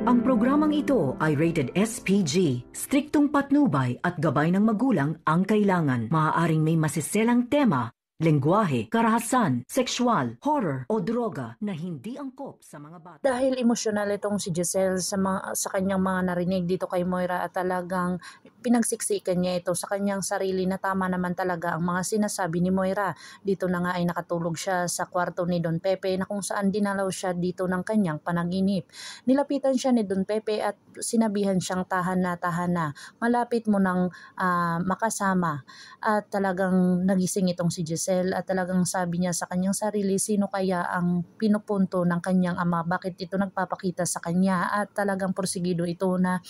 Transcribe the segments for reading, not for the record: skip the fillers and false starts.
Ang programang ito ay rated SPG. Striktong patnubay at gabay ng magulang ang kailangan. Maaaring may masiselang tema, lengguwahe, karahasan, sexual, horror o droga na hindi angkop sa mga bata. Dahil emosyonal itong si Giselle sa kanyang mga narinig dito kay Moira at talagang pinagsiksikan niya ito sa kanyang sarili na tama naman talaga ang mga sinasabi ni Moira. Dito na nga ay nakatulog siya sa kwarto ni Don Pepe na kung saan dinalaw siya dito ng kanyang panaginip. Nilapitan siya ni Don Pepe at sinabihan siyang tahan na, malapit mo nang makasama. At talagang nagising itong si Giselle at talagang sabi niya sa kanyang sarili, sino kaya ang pinupunto ng kanyang ama, bakit ito nagpapakita sa kanya, at talagang porsigido ito na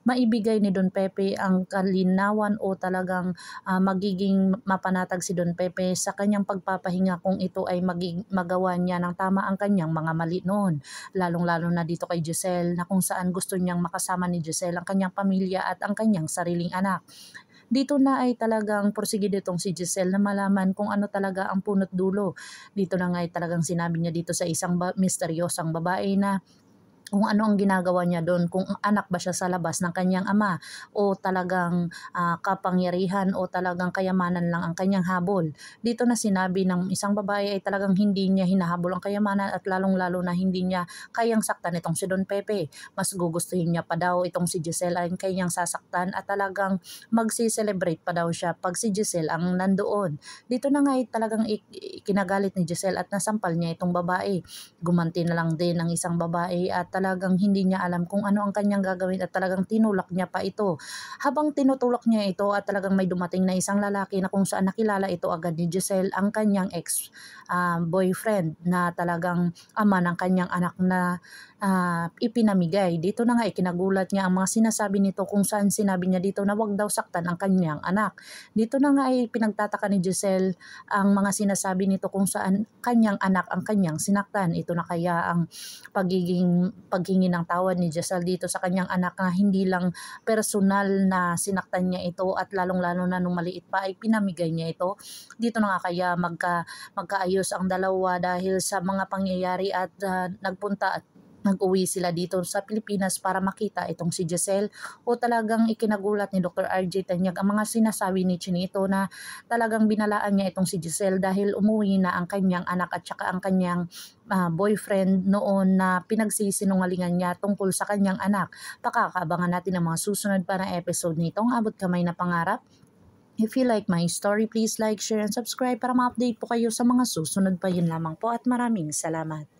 maibigay ni Don Pepe ang kalinawan o talagang magiging mapanatag si Don Pepe sa kanyang pagpapahinga kung ito ay magawa niya ng tama ang kanyang mga mali noon. Lalong-lalo na dito kay Giselle na kung saan gusto niyang makasama ni Giselle ang kanyang pamilya at ang kanyang sariling anak. Dito na ay talagang porsigido itong si Giselle na malaman kung ano talaga ang punot dulo. Dito na nga ay talagang sinabi niya dito sa isang misteryosang babae na kung ano ang ginagawa niya doon, kung anak ba siya sa labas ng kanyang ama o talagang kapangyarihan o talagang kayamanan lang ang kanyang habol. Dito na sinabi ng isang babae ay talagang hindi niya hinahabol ang kayamanan at lalong-lalo na hindi niya kayang saktan itong si Don Pepe. Mas gugustuhin niya pa daw itong si Giselle ay kayang sasaktan at talagang magsi-celebrate pa daw siya pag si Giselle ang nandoon. Dito na nga ay talagang kinagalit ni Giselle at nasampal niya itong babae. Gumanti na lang din ang isang babae at talagang hindi niya alam kung ano ang kanyang gagawin at talagang tinulak niya pa ito. Habang tinutulak niya ito at talagang may dumating na isang lalaki na kung saan nakilala ito agad ni Giselle ang kanyang ex-boyfriend na talagang ama ng kanyang anak na ipinamigay. Dito na nga ikinagulat niya ang mga sinasabi nito kung saan sinabi niya dito na wag daw saktan ang kanyang anak. Dito na nga ay pinagtataka ni Giselle ang mga sinasabi nito kung saan kanyang anak ang kanyang sinaktan. Ito na kaya ang paghingi ng tawad ni Giselle dito sa kanyang anak na hindi lang personal na sinaktan niya ito at lalong-lalo na nung maliit pa ay pinamigay niya ito. Dito na nga kaya magkaayos ang dalawa dahil sa mga pangyayari at nagpunta at nag-uwi sila dito sa Pilipinas para makita itong si Giselle o talagang ikinagulat ni Dr. RJ Tanyag ang mga sinasabi ni Chinito na talagang binalaan niya itong si Giselle dahil umuwi na ang kanyang anak at saka ang kanyang boyfriend noon na pinagsisinungalingan niya tungkol sa kanyang anak. Pakakaabangan natin ang mga susunod pa na episode nitong Abot Kamay na Pangarap. If you like my story, please like, share, and subscribe para ma-update po kayo sa mga susunod pa. Yun lamang po at maraming salamat.